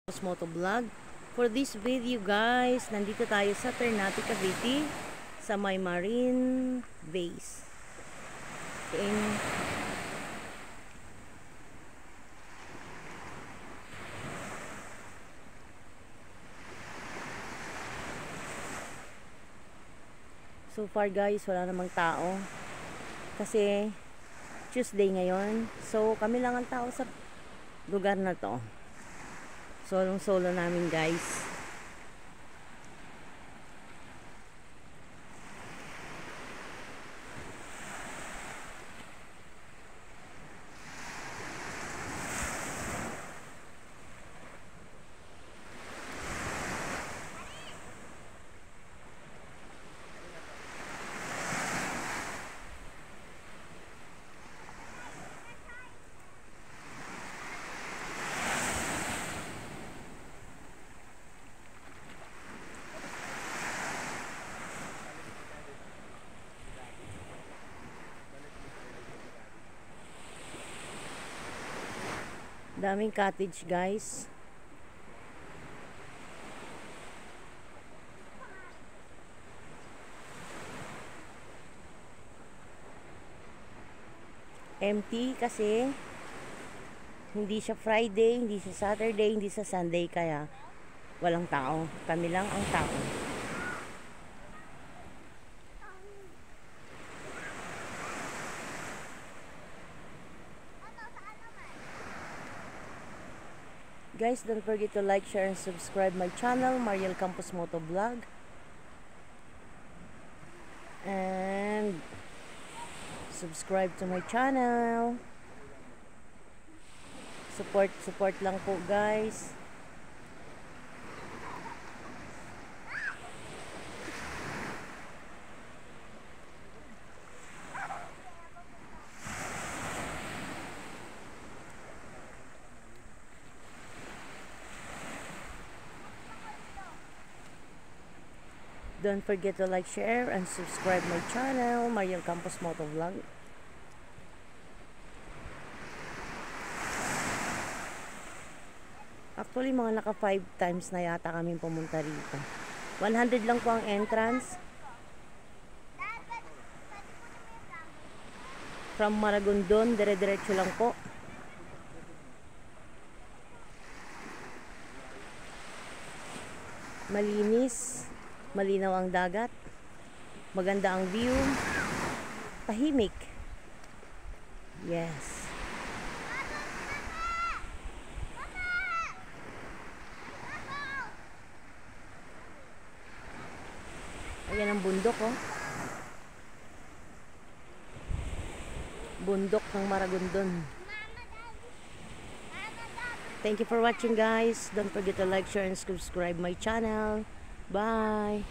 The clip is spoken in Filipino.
Moto Vlog. For this video guys, nandito tayo sa Ternate, Cavite sa may Marine Base. So far guys, wala namang tao kasi Tuesday ngayon. So kami lang ang tao sa lugar na to. Solo namin guys. Daming cottage guys. Empty kasi hindi siya Friday, hindi siya Saturday, hindi siya Sunday, kaya walang tao. Kami lang ang tao. Guys, don't forget to like, share, and subscribe my channel, Mariel Campos Moto Vlog. And subscribe to my channel. Support lang po guys. Don't forget to like, share, and subscribe my channel, Mariel Campos Moto Vlog. Actually, mga naka 5 times na yata kami pumunta rito. 100 lang po ang entrance. From Maragondon, dire-diretso lang po. Malinis. Malinaw ang dagat, maganda ang view, tahimik. Yes. Ayan ang bundok, oh. Bundok ng Maragondon. Thank you for watching guys. Don't forget to like, share, and subscribe my channel. Bye!